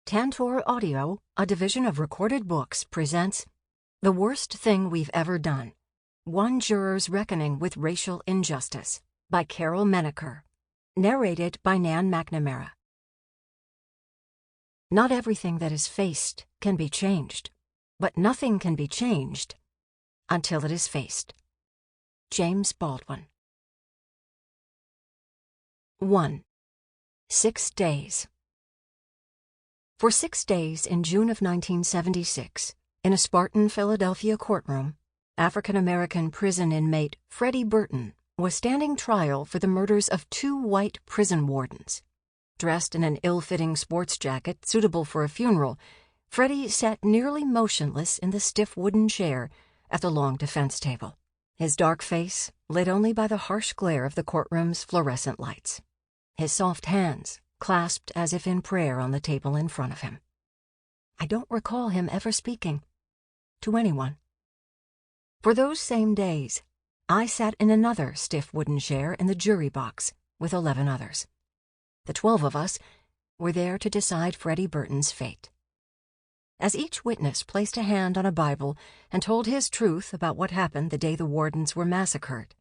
Tantor Audio, a division of Recorded Books, presents The Worst Thing We've Ever Done, One Juror's Reckoning with Racial Injustice by Carol Menaker, narrated by Nan Mcnamara. Not everything that is faced can be changed, but nothing can be changed until it is faced. James Baldwin. 1. 6 days. For 6 days in June of 1976, in a Spartan Philadelphia courtroom, African-American prison inmate Freddy Burton was standing trial for the murders of 2 white prison wardens. Dressed in an ill-fitting sports jacket suitable for a funeral, Freddy sat nearly motionless in the stiff wooden chair at the long defense table, his dark face lit only by the harsh glare of the courtroom's fluorescent lights, his soft hands clasped as if in prayer on the table in front of him. I don't recall him ever speaking to anyone. For those same days, I sat in another stiff wooden chair in the jury box with 11 others. The 12 of us were there to decide Freddy Burton's fate. As each witness placed a hand on a Bible and told his truth about what happened the day the wardens were massacred,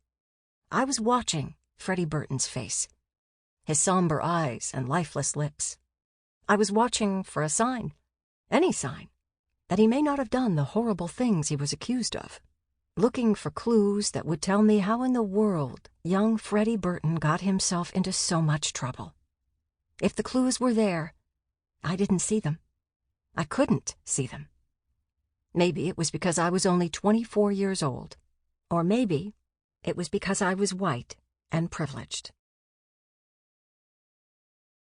I was watching Freddy Burton's face, his somber eyes and lifeless lips. I was watching for a sign, any sign, that he may not have done the horrible things he was accused of, looking for clues that would tell me how in the world young Freddy Burton got himself into so much trouble. If the clues were there, I didn't see them. I couldn't see them. Maybe it was because I was only 24 years old, or maybe it was because I was white and privileged.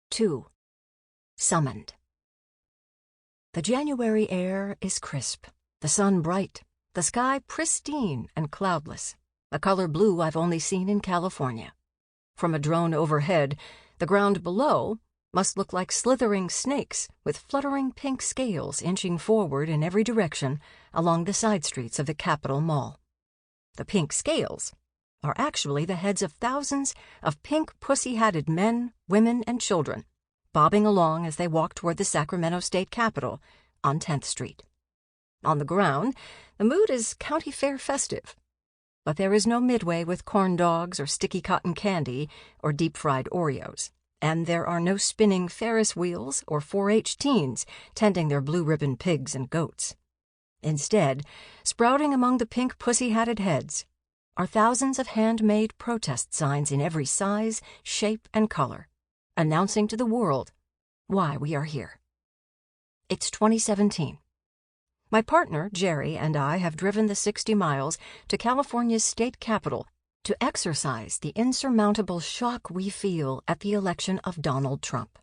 2. Summoned. The January air is crisp, the sun bright, the sky pristine and cloudless, a color blue I've only seen in California. From a drone overhead, the ground below must look like slithering snakes with fluttering pink scales inching forward in every direction along the side streets of the Capitol Mall. The pink scales are actually the heads of thousands of pink pussy-hatted men, women, and children, bobbing along as they walk toward the Sacramento State Capitol on 10th Street. On the ground, the mood is county fair festive, but there is no midway with corn dogs or sticky cotton candy or deep-fried Oreos, and there are no spinning Ferris wheels or 4-H teens tending their blue-ribbon pigs and goats. Instead, sprouting among the pink pussy-hatted heads are thousands of handmade protest signs in every size, shape, and color, announcing to the world why we are here. It's 2017. My partner, Jerry, and I have driven the 60 miles to California's state capitol to exercise the insurmountable shock we feel at the election of Donald Trump.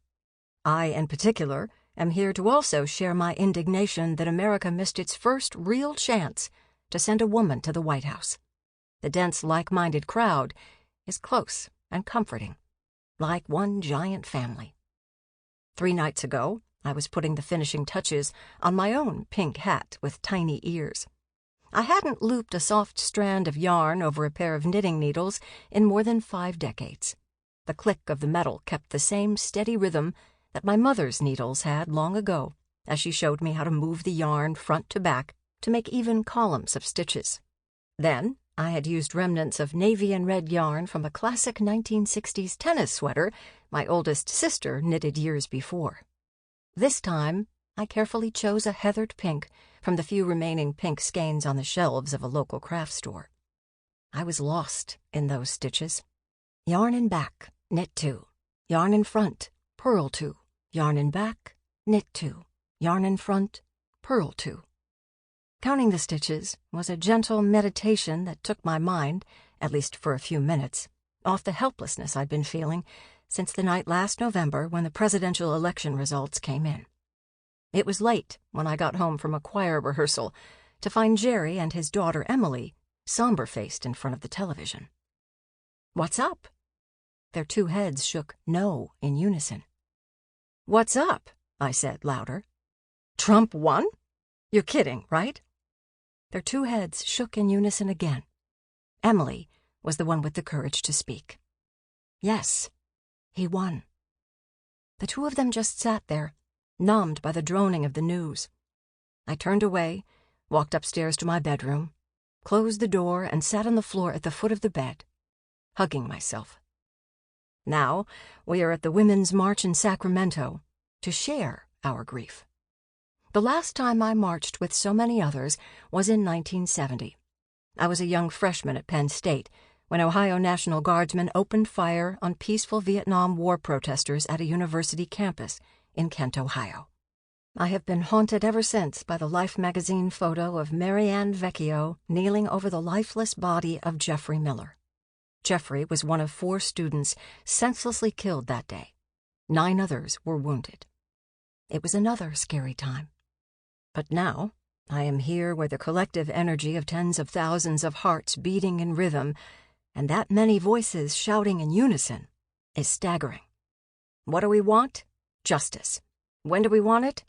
I, in particular, am here to also share my indignation that America missed its first real chance to send a woman to the White House. The dense, like-minded crowd is close and comforting, like one giant family. 3 nights ago, I was putting the finishing touches on my own pink hat with tiny ears. I hadn't looped a soft strand of yarn over a pair of knitting needles in more than 5 decades. The click of the metal kept the same steady rhythm that my mother's needles had long ago, as she showed me how to move the yarn front to back to make even columns of stitches. Then, I had used remnants of navy and red yarn from a classic 1960s tennis sweater my oldest sister knitted years before. This time, I carefully chose a heathered pink from the few remaining pink skeins on the shelves of a local craft store. I was lost in those stitches. Yarn in back, knit 2. Yarn in front, purl 2. Yarn in back, knit 2. Yarn in front, purl 2. Counting the stitches was a gentle meditation that took my mind, at least for a few minutes, off the helplessness I'd been feeling since the night last November when the presidential election results came in. It was late when I got home from a choir rehearsal to find Jerry and his daughter Emily somber-faced in front of the television. "What's up?" Their 2 heads shook no in unison. "What's up?" I said louder. "Trump won? You're kidding, right?" Their 2 heads shook in unison again. Emily was the one with the courage to speak. "Yes, he won." The 2 of them just sat there, numbed by the droning of the news. I turned away, walked upstairs to my bedroom, closed the door, and sat on the floor at the foot of the bed, hugging myself. Now we are at the Women's March in Sacramento to share our grief. The last time I marched with so many others was in 1970. I was a young freshman at Penn State when Ohio National Guardsmen opened fire on peaceful Vietnam War protesters at a university campus in Kent, Ohio. I have been haunted ever since by the Life magazine photo of Marianne Vecchio kneeling over the lifeless body of Jeffrey Miller. Jeffrey was one of 4 students senselessly killed that day. 9 others were wounded. It was another scary time. But now I am here where the collective energy of tens of thousands of hearts beating in rhythm and that many voices shouting in unison is staggering. What do we want? Justice. When do we want it?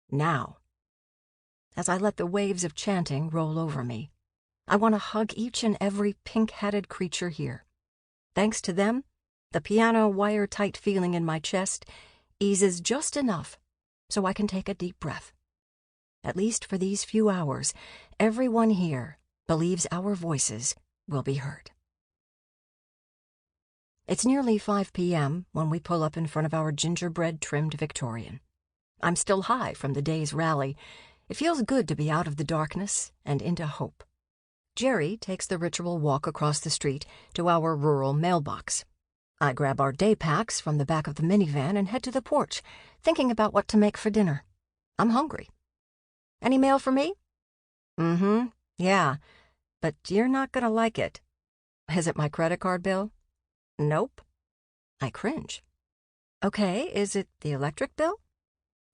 Now. As I let the waves of chanting roll over me, I want to hug each and every pink-hatted creature here. Thanks to them, the piano wire-tight feeling in my chest eases just enough so I can take a deep breath. At least for these few hours, everyone here believes our voices will be heard. It's nearly 5 p.m. when we pull up in front of our gingerbread-trimmed Victorian. I'm still high from the day's rally. It feels good to be out of the darkness and into hope. Jerry takes the ritual walk across the street to our rural mailbox. I grab our day packs from the back of the minivan and head to the porch, thinking about what to make for dinner. I'm hungry. Any mail for me? Yeah, but you're not gonna like it. Is it my credit card bill? Nope. I cringe. Okay, is it the electric bill?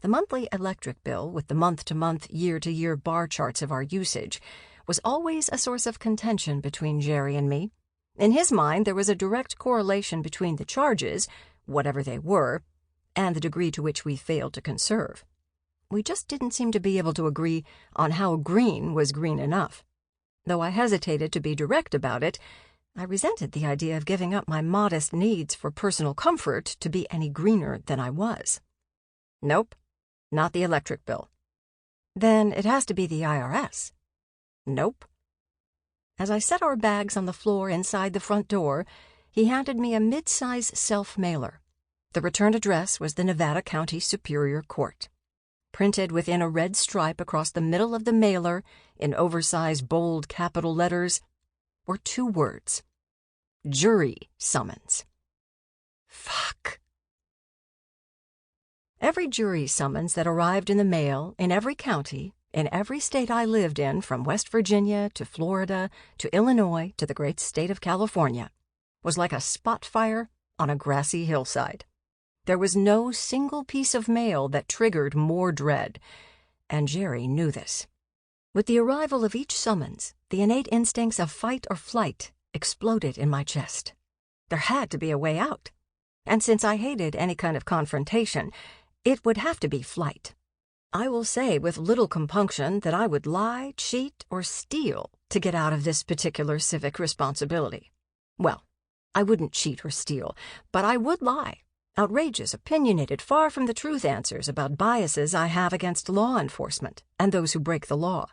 The monthly electric bill, with the month-to-month, year-to-year bar charts of our usage, was always a source of contention between Jerry and me. In his mind, there was a direct correlation between the charges, whatever they were, and the degree to which we failed to conserve. We just didn't seem to be able to agree on how green was green enough. Though I hesitated to be direct about it, I resented the idea of giving up my modest needs for personal comfort to be any greener than I was. Nope, not the electric bill. Then it has to be the IRS. Nope. As I set our bags on the floor inside the front door, he handed me a mid-size self-mailer. The return address was the Nevada County Superior Court. Printed within a red stripe across the middle of the mailer, in oversized bold capital letters, were 2 words. Jury summons. Fuck. Every jury summons that arrived in the mail in every county, in every state I lived in, from West Virginia to Florida to Illinois to the great state of California, was like a spot fire on a grassy hillside. There was no single piece of mail that triggered more dread, and Jerry knew this. With the arrival of each summons, the innate instincts of fight or flight exploded in my chest. There had to be a way out, and since I hated any kind of confrontation, it would have to be flight. I will say with little compunction that I would lie, cheat, or steal to get out of this particular civic responsibility. Well, I wouldn't cheat or steal, but I would lie. Outrageous, opinionated, far from the truth answers about biases I have against law enforcement and those who break the law.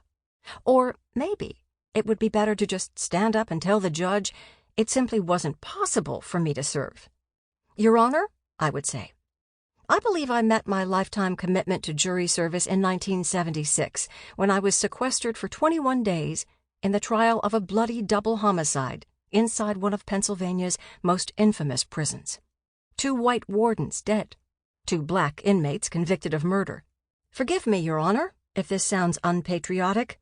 Or maybe it would be better to just stand up and tell the judge it simply wasn't possible for me to serve. Your Honor, I would say, I believe I met my lifetime commitment to jury service in 1976 when I was sequestered for 21 days in the trial of a bloody double homicide inside one of Pennsylvania's most infamous prisons. 2 white wardens dead, 2 black inmates convicted of murder. Forgive me, Your Honor, if this sounds unpatriotic,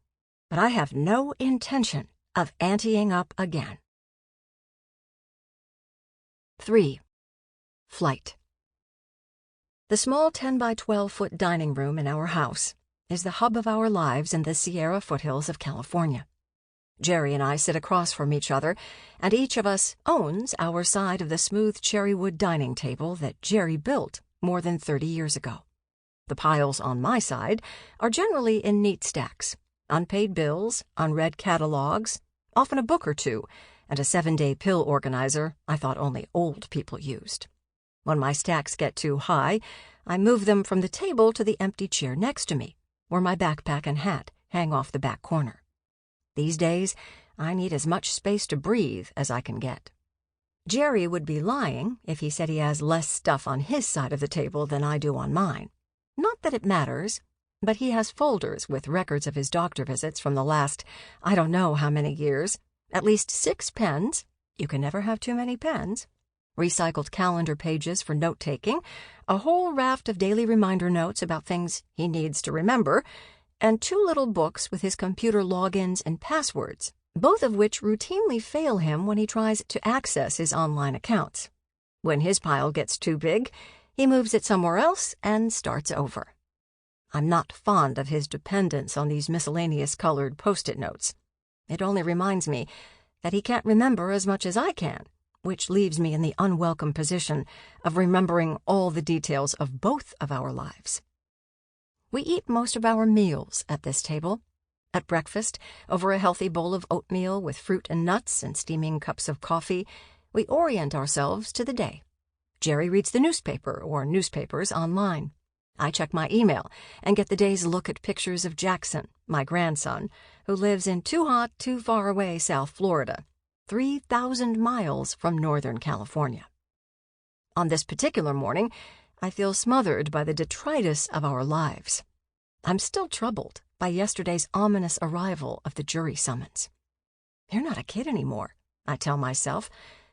but I have no intention of anteing up again. 3. Flight. The small 10 by 12-foot dining room in our house is the hub of our lives in the Sierra foothills of California. Jerry and I sit across from each other, and each of us owns our side of the smooth cherrywood dining table that Jerry built more than 30 years ago. The piles on my side are generally in neat stacks, unpaid bills, unread catalogs, often a book or 2, and a 7-day pill organizer I thought only old people used. When my stacks get too high, I move them from the table to the empty chair next to me, where my backpack and hat hang off the back corner. These days, I need as much space to breathe as I can get. Jerry would be lying if he said he has less stuff on his side of the table than I do on mine. Not that it matters, but he has folders with records of his doctor visits from the last, I don't know how many years, at least 6 pens, you can never have too many pens, recycled calendar pages for note-taking, a whole raft of daily reminder notes about things he needs to remember, and 2 little books with his computer logins and passwords, both of which routinely fail him when he tries to access his online accounts. When his pile gets too big, he moves it somewhere else and starts over. I'm not fond of his dependence on these miscellaneous colored Post-it notes. It only reminds me that he can't remember as much as I can, which leaves me in the unwelcome position of remembering all the details of both of our lives. We eat most of our meals at this table. At breakfast, over a healthy bowl of oatmeal with fruit and nuts and steaming cups of coffee, we orient ourselves to the day. Jerry reads the newspaper or newspapers online. I check my email and get the day's look at pictures of Jackson, my grandson, who lives in too hot, too far away South Florida, 3,000 miles from Northern California. On this particular morning, I feel smothered by the detritus of our lives. I'm still troubled by yesterday's ominous arrival of the jury summons. You're not a kid anymore, I tell myself.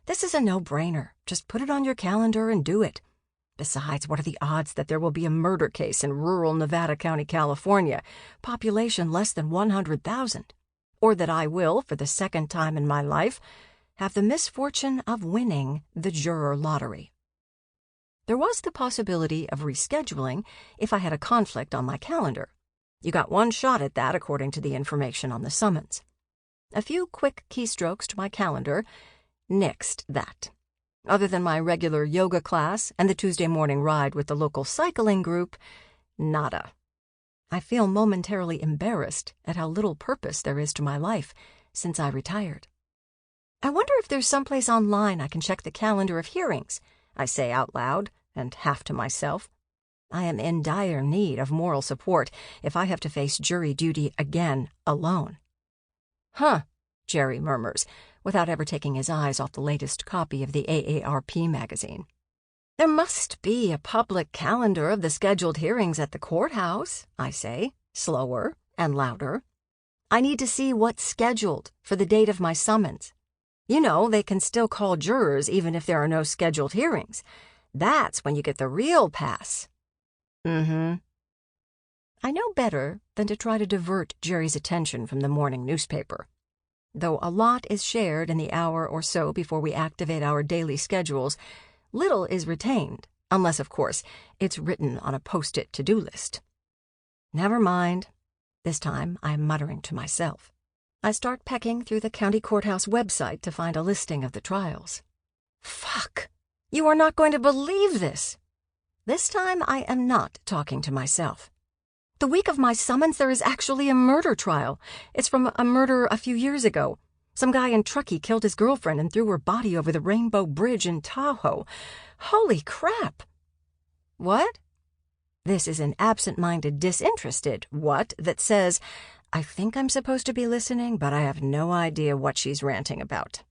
This is a no-brainer. Just put it on your calendar and do it. Besides, what are the odds that there will be a murder case in rural Nevada County, California, population less than 100,000? Or that I will, for the second time in my life, have the misfortune of winning the Juror lottery. There was the possibility of rescheduling if I had a conflict on my calendar. You got one shot at that according to the information on the summons. A few quick keystrokes to my calendar nixed that. Other than my regular yoga class and the Tuesday morning ride with the local cycling group, nada. I feel momentarily embarrassed at how little purpose there is to my life since I retired. I wonder if there's someplace online I can check the calendar of hearings, I say out loud and half to myself. I am in dire need of moral support if I have to face jury duty again alone. Huh, Jerry murmurs, without ever taking his eyes off the latest copy of the AARP magazine. There must be a public calendar of the scheduled hearings at the courthouse, I say, slower and louder. I need to see what's scheduled for the date of my summons. You know, they can still call jurors even if there are no scheduled hearings. That's when you get the real pass. I know better than to try to divert Jerry's attention from the morning newspaper. Though a lot is shared in the hour or so before we activate our daily schedules, little is retained, unless, of course, it's written on a Post-it to-do list. Never mind. This time I'm muttering to myself. I start pecking through the county courthouse website to find a listing of the trials. Fuck! You are not going to believe this! This time I am not talking to myself. The week of my summons, there is actually a murder trial. It's from a murder a few years ago. Some guy in Truckee killed his girlfriend and threw her body over the Rainbow Bridge in Tahoe. Holy crap! What? This is an absent-minded, disinterested what that says, I think I'm supposed to be listening, but I have no idea what she's ranting about.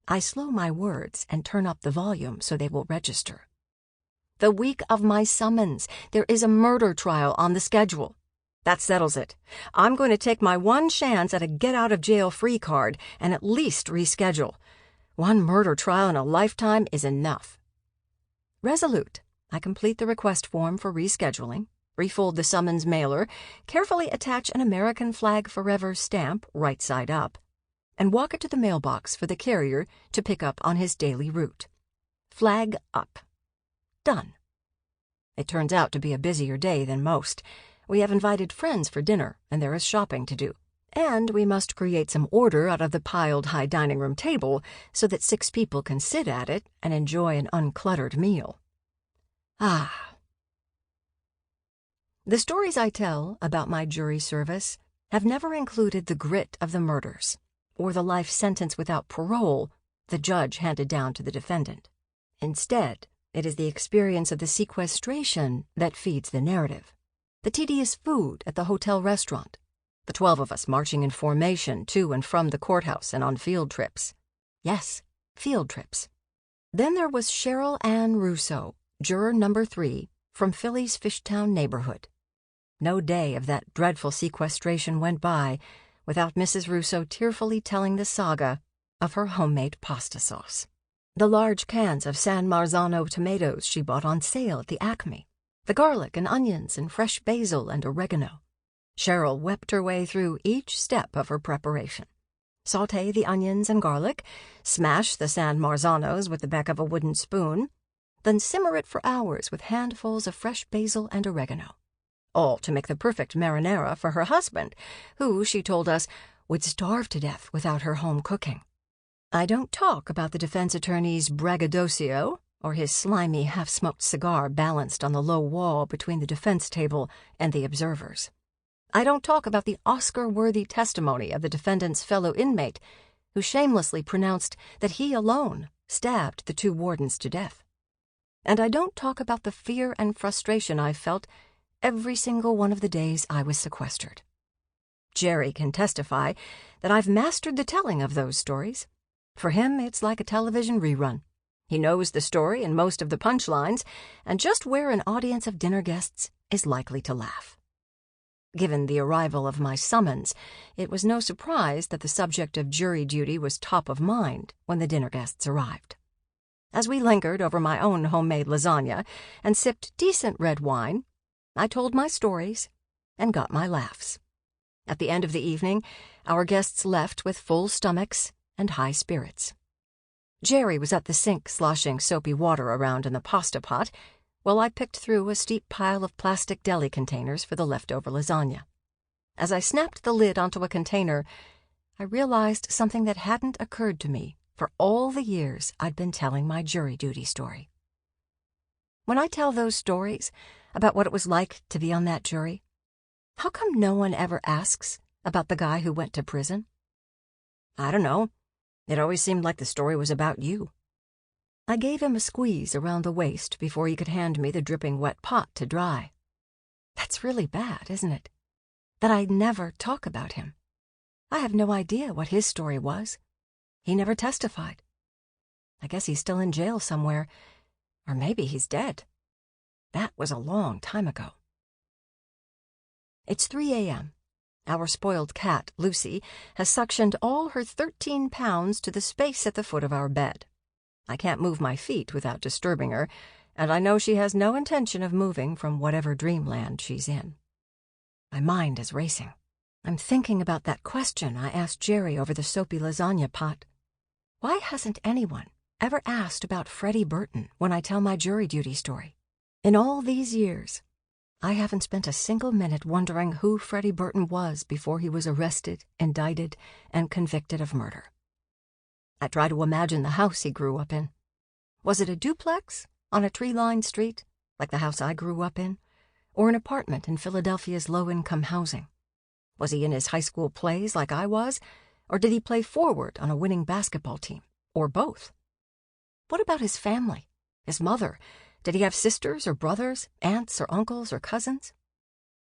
I slow my words and turn up the volume so they will register. The week of my summons, there is a murder trial on the schedule. That settles it. I'm going to take my one chance at a get-out-of-jail-free card and at least reschedule. One murder trial in a lifetime is enough. Resolute, I complete the request form for rescheduling, refold the summons mailer, carefully attach an American Flag Forever stamp right side up, and walk it to the mailbox for the carrier to pick up on his daily route. Flag up. Done. It turns out to be a busier day than most. We have invited friends for dinner, and there is shopping to do. And we must create some order out of the piled high dining room table so that 6 people can sit at it and enjoy an uncluttered meal. Ah. The stories I tell about my jury service have never included the grit of the murders or the life sentence without parole the judge handed down to the defendant. Instead, It is the experience of the sequestration that feeds the narrative. The tedious food at the hotel restaurant. The 12 of us marching in formation to and from the courthouse and on field trips. Yes, field trips. Then there was Cheryl Ann Russo, juror number 3, from Philly's Fishtown neighborhood. No day of that dreadful sequestration went by without Mrs. Russo tearfully telling the saga of her homemade pasta sauce. The large cans of San Marzano tomatoes she bought on sale at the Acme. The garlic and onions and fresh basil and oregano. Cheryl wept her way through each step of her preparation. Sauté the onions and garlic, smash the San Marzanos with the back of a wooden spoon, then simmer it for hours with handfuls of fresh basil and oregano. All to make the perfect marinara for her husband, who, she told us, would starve to death without her home cooking. I don't talk about the defense attorney's braggadocio or his slimy half-smoked cigar balanced on the low wall between the defense table and the observers. I don't talk about the Oscar-worthy testimony of the defendant's fellow inmate, who shamelessly pronounced that he alone stabbed the 2 wardens to death. And I don't talk about the fear and frustration I felt every single one of the days I was sequestered. Jerry can testify that I've mastered the telling of those stories. For him, it's like a television rerun. He knows the story and most of the punchlines, and just where an audience of dinner guests is likely to laugh. Given the arrival of my summons, it was no surprise that the subject of jury duty was top of mind when the dinner guests arrived. As we lingered over my own homemade lasagna and sipped decent red wine, I told my stories and got my laughs. At the end of the evening, our guests left with full stomachs and high spirits. Jerry was at the sink sloshing soapy water around in the pasta pot, while I picked through a steep pile of plastic deli containers for the leftover lasagna. As I snapped the lid onto a container, I realized something that hadn't occurred to me for all the years I'd been telling my jury duty story. When I tell those stories about what it was like to be on that jury, how come no one ever asks about the guy who went to prison? I don't know. It always seemed like the story was about you. I gave him a squeeze around the waist before he could hand me the dripping wet pot to dry. That's really bad, isn't it? That I never talk about him. I have no idea what his story was. He never testified. I guess he's still in jail somewhere, or maybe he's dead. That was a long time ago. It's 3 a.m. Our spoiled cat, Lucy, has suctioned all her 13 pounds to the space at the foot of our bed. I can't move my feet without disturbing her, and I know she has no intention of moving from whatever dreamland she's in. My mind is racing. I'm thinking about that question I asked Jerry over the soapy lasagna pot. Why hasn't anyone ever asked about Freddy Burton when I tell my jury duty story? In all these years, I haven't spent a single minute wondering who Freddy Burton was before he was arrested, indicted, and convicted of murder. I try to imagine the house he grew up in. Was it a duplex on a tree-lined street, like the house I grew up in, or an apartment in Philadelphia's low-income housing? Was he in his high school plays like I was, or did he play forward on a winning basketball team, or both? What about his family, his mother? Did he have sisters or brothers, aunts or uncles or cousins?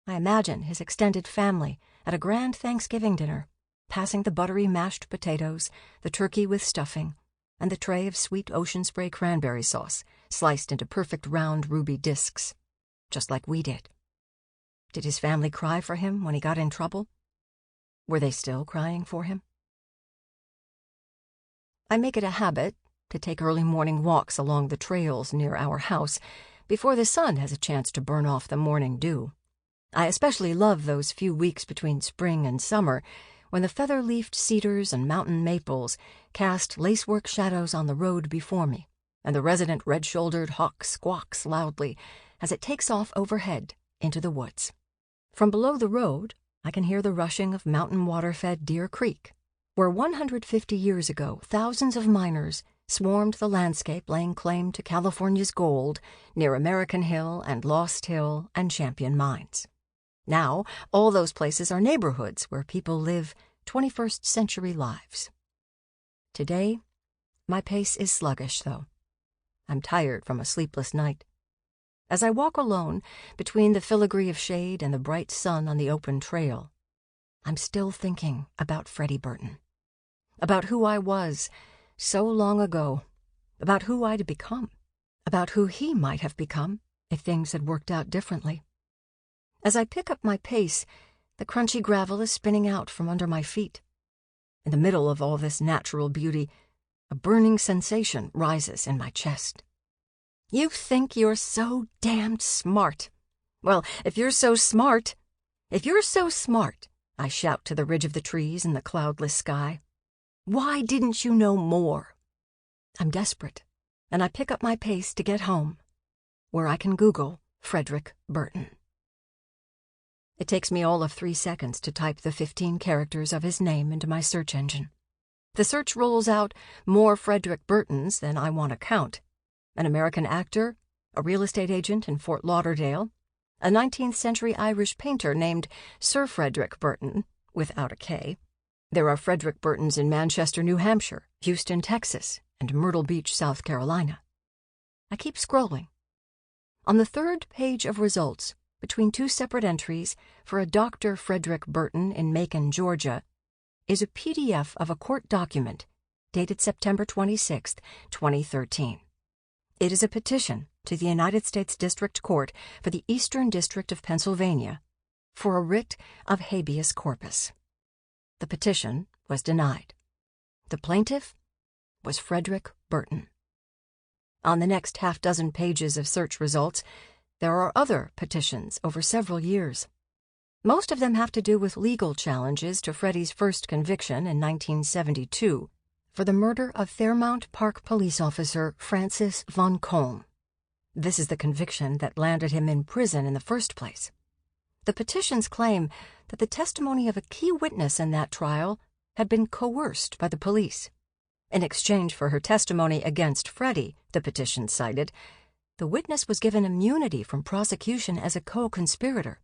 I imagine his extended family at a grand Thanksgiving dinner, passing the buttery mashed potatoes, the turkey with stuffing, and the tray of sweet ocean spray cranberry sauce sliced into perfect round ruby discs, just like we did. Did his family cry for him when he got in trouble? Were they still crying for him? I make it a habit to take early morning walks along the trails near our house before the sun has a chance to burn off the morning dew. I especially love those few weeks between spring and summer when the feather-leafed cedars and mountain maples cast lacework shadows on the road before me, and the resident red-shouldered hawk squawks loudly as it takes off overhead into the woods. From below the road, I can hear the rushing of mountain water-fed Deer Creek, where 150 years ago thousands of miners swarmed the landscape laying claim to California's gold near American Hill and Lost Hill and Champion Mines. Now, all those places are neighborhoods where people live 21st century lives. Today, my pace is sluggish, though. I'm tired from a sleepless night. As I walk alone between the filigree of shade and the bright sun on the open trail, I'm still thinking about Freddy Burton, about who I was so long ago, about who I'd become, about who he might have become if things had worked out differently. As I pick up my pace, the crunchy gravel is spinning out from under my feet. In the middle of all this natural beauty, a burning sensation rises in my chest. You think you're so damned smart. Well, if you're so smart, I shout to the ridge of the trees and the cloudless sky. Why didn't you know more? I'm desperate, and I pick up my pace to get home, where I can Google Frederick Burton. It takes me all of 3 seconds to type the 15 characters of his name into my search engine. The search rolls out more Frederick Burtons than I want to count. An American actor, a real estate agent in Fort Lauderdale, a 19th century Irish painter named Sir Frederick Burton, without a K. There are Frederick Burtons in Manchester, New Hampshire, Houston, Texas, and Myrtle Beach, South Carolina. I keep scrolling. On the 3rd page of results, between 2 separate entries for a Dr. Frederick Burton in Macon, Georgia, is a PDF of a court document dated September 26, 2013. It is a petition to the United States District Court for the Eastern District of Pennsylvania for a writ of habeas corpus. The petition was denied. The plaintiff was Frederick Burton. On the next half-dozen pages of search results, there are other petitions over several years. Most of them have to do with legal challenges to Freddy's first conviction in 1972 for the murder of Fairmount Park police officer Francis von Kolm. This is the conviction that landed him in prison in the first place. The petitions claim that the testimony of a key witness in that trial had been coerced by the police. In exchange for her testimony against Freddy, the petition cited, the witness was given immunity from prosecution as a co-conspirator,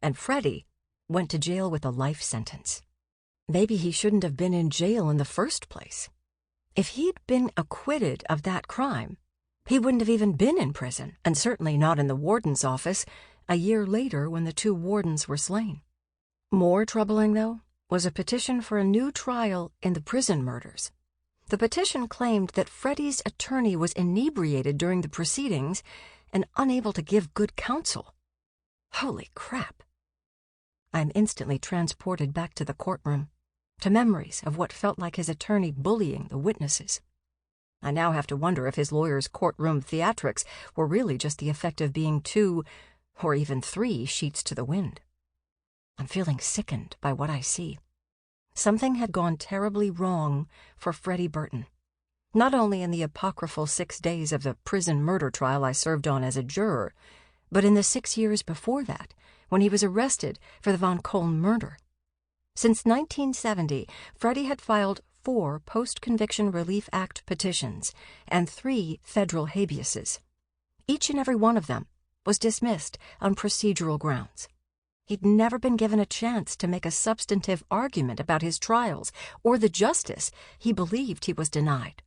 and Freddy went to jail with a life sentence. Maybe he shouldn't have been in jail in the first place. If he'd been acquitted of that crime, he wouldn't have even been in prison, and certainly not in the warden's office a year later when the 2 wardens were slain. More troubling, though, was a petition for a new trial in the prison murders. The petition claimed that Freddy's attorney was inebriated during the proceedings and unable to give good counsel. Holy crap! I am instantly transported back to the courtroom, to memories of what felt like his attorney bullying the witnesses. I now have to wonder if his lawyer's courtroom theatrics were really just the effect of being 2 or even 3 sheets to the wind. I'm feeling sickened by what I see. Something had gone terribly wrong for Freddy Burton, not only in the apocryphal 6 days of the prison murder trial I served on as a juror, but in the 6 years before that, when he was arrested for the Von Kolm murder. Since 1970, Freddy had filed 4 Post-Conviction Relief Act petitions and 3 federal habeases. Each and every one of them was dismissed on procedural grounds. He'd never been given a chance to make a substantive argument about his trials or the justice he believed he was denied.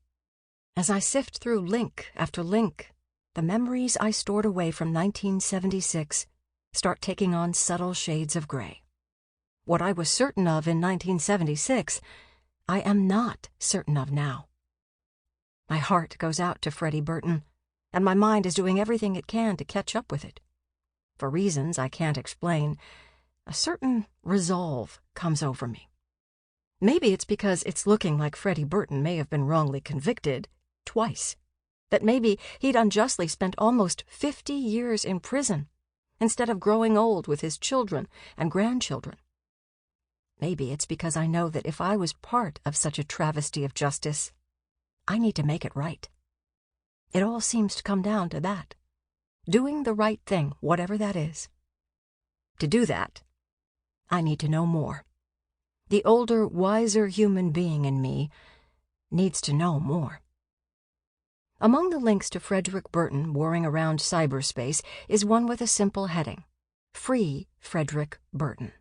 As I sift through link after link, the memories I stored away from 1976 start taking on subtle shades of gray. What I was certain of in 1976, I am not certain of now. My heart goes out to Freddy Burton, and my mind is doing everything it can to catch up with it. For reasons I can't explain, a certain resolve comes over me. Maybe it's because it's looking like Freddy Burton may have been wrongly convicted twice, that maybe he'd unjustly spent almost 50 years in prison instead of growing old with his children and grandchildren. Maybe it's because I know that if I was part of such a travesty of justice, I need to make it right. It all seems to come down to that. Doing the right thing, whatever that is. To do that, I need to know more. The older, wiser human being in me needs to know more. Among the links to Frederick Burton whirring around cyberspace is one with a simple heading, Free Frederick Burton.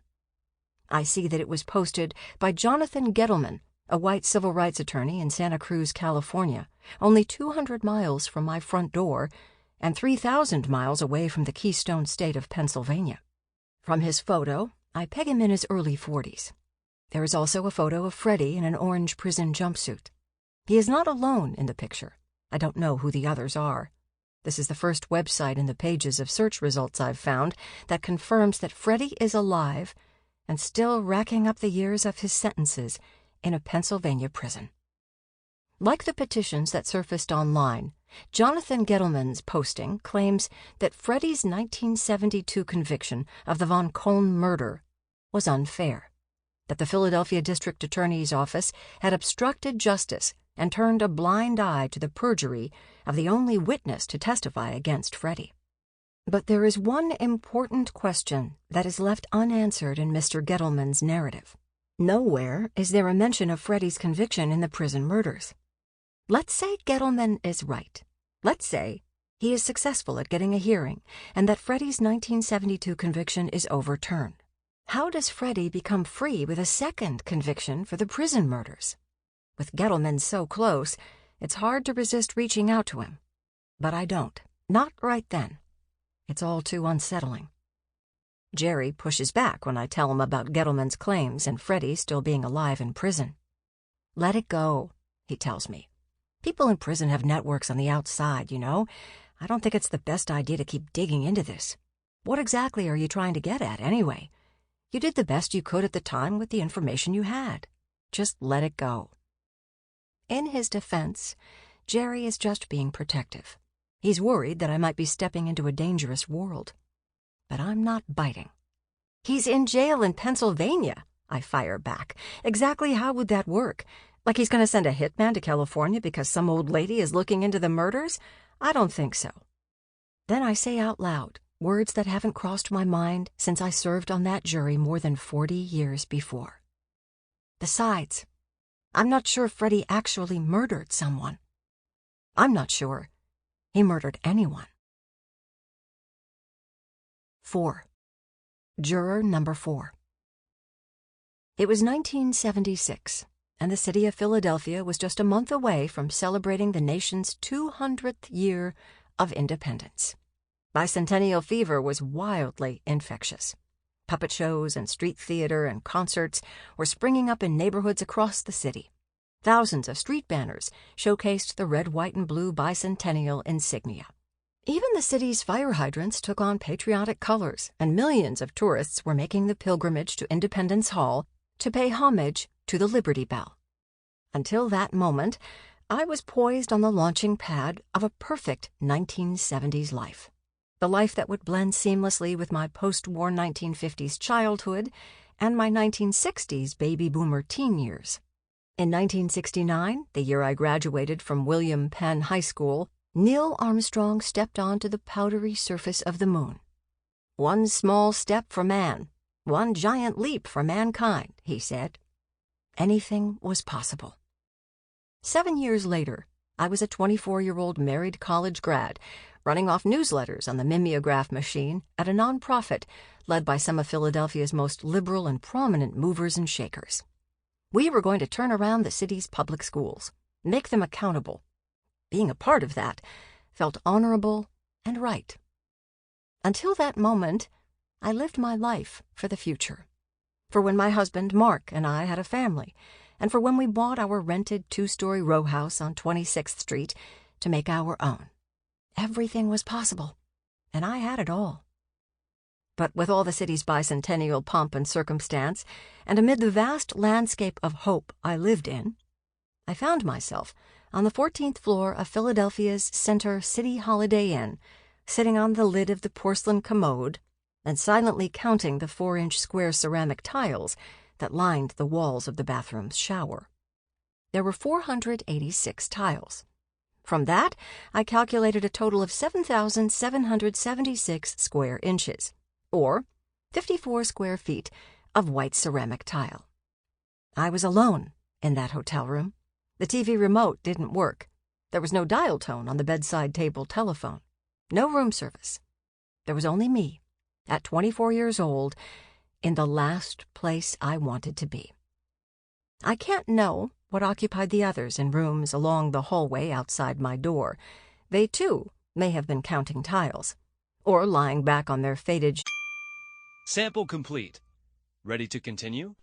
I see that it was posted by Jonathan Gettleman a white civil rights attorney in Santa Cruz, California, only 200 miles from my front door and 3,000 miles away from the Keystone State of Pennsylvania. From his photo, I peg him in his early 40s. There is also a photo of Freddy in an orange prison jumpsuit. He is not alone in the picture. I don't know who the others are. This is the first website in the pages of search results I've found that confirms that Freddy is alive and still racking up the years of his sentences in a Pennsylvania prison. Like the petitions that surfaced online, Jonathan Gettleman's posting claims that Freddy's 1972 conviction of the Von Koln murder was unfair, that the Philadelphia District Attorney's Office had obstructed justice and turned a blind eye to the perjury of the only witness to testify against Freddy. But there is one important question that is left unanswered in Mr. Gettleman's narrative. Nowhere is there a mention of Freddy's conviction in the prison murders. Let's say Gettleman is right. Let's say he is successful at getting a hearing and that Freddy's 1972 conviction is overturned. How does Freddy become free with a second conviction for the prison murders? With Gettleman so close, it's hard to resist reaching out to him. But I don't. Not right then. It's all too unsettling. Jerry pushes back when I tell him about Gettleman's claims and Freddy still being alive in prison. Let it go, he tells me. People in prison have networks on the outside, you know. I don't think it's the best idea to keep digging into this. What exactly are you trying to get at, anyway? You did the best you could at the time with the information you had. Just let it go. In his defense, Jerry is just being protective. He's worried that I might be stepping into a dangerous world. But I'm not biting. He's in jail in Pennsylvania, I fire back. Exactly how would that work? Like he's going to send a hitman to California because some old lady is looking into the murders? I don't think so. Then I say out loud words that haven't crossed my mind since I served on that jury more than 40 years before. Besides, I'm not sure Freddy actually murdered someone. I'm not sure he murdered anyone. 4. Juror number 4. It was 1976, and the city of Philadelphia was just a month away from celebrating the nation's 200th year of independence. Bicentennial fever was wildly infectious. Puppet shows and street theater and concerts were springing up in neighborhoods across the city. Thousands of street banners showcased the red, white, and blue bicentennial insignia. Even the city's fire hydrants took on patriotic colors, and millions of tourists were making the pilgrimage to Independence Hall to pay homage to the Liberty Bell. Until that moment, I was poised on the launching pad of a perfect 1970s life. The life that would blend seamlessly with my post-war 1950s childhood and my 1960s baby boomer teen years. In 1969, the year I graduated from William Penn High School, Neil Armstrong stepped onto the powdery surface of the moon. "One small step for man, one giant leap for mankind," he said. Anything was possible. 7 years later, I was a 24-year-old married college grad, running off newsletters on the mimeograph machine at a nonprofit led by some of Philadelphia's most liberal and prominent movers and shakers. We were going to turn around the city's public schools, make them accountable. Being a part of that felt honorable and right. Until that moment, I lived my life for the future. For when my husband, Mark, and I had a family, and for when we bought our rented 2-story row house on 26th Street to make our own. Everything was possible, and I had it all. But with all the city's bicentennial pomp and circumstance, and amid the vast landscape of hope I lived in, I found myself on the 14th floor of Philadelphia's Center City Holiday Inn, sitting on the lid of the porcelain commode and silently counting the 4-inch square ceramic tiles that lined the walls of the bathroom's shower. There were 486 tiles. From that, I calculated a total of 7,776 square inches, or 54 square feet of white ceramic tile. I was alone in that hotel room. The TV remote didn't work. There was no dial tone on the bedside table telephone. No room service. There was only me, at 24 years old, in the last place I wanted to be. I can't know what occupied the others in rooms along the hallway outside my door. They, too, may have been counting tiles, or lying back on their faded... Sample complete. Ready to continue?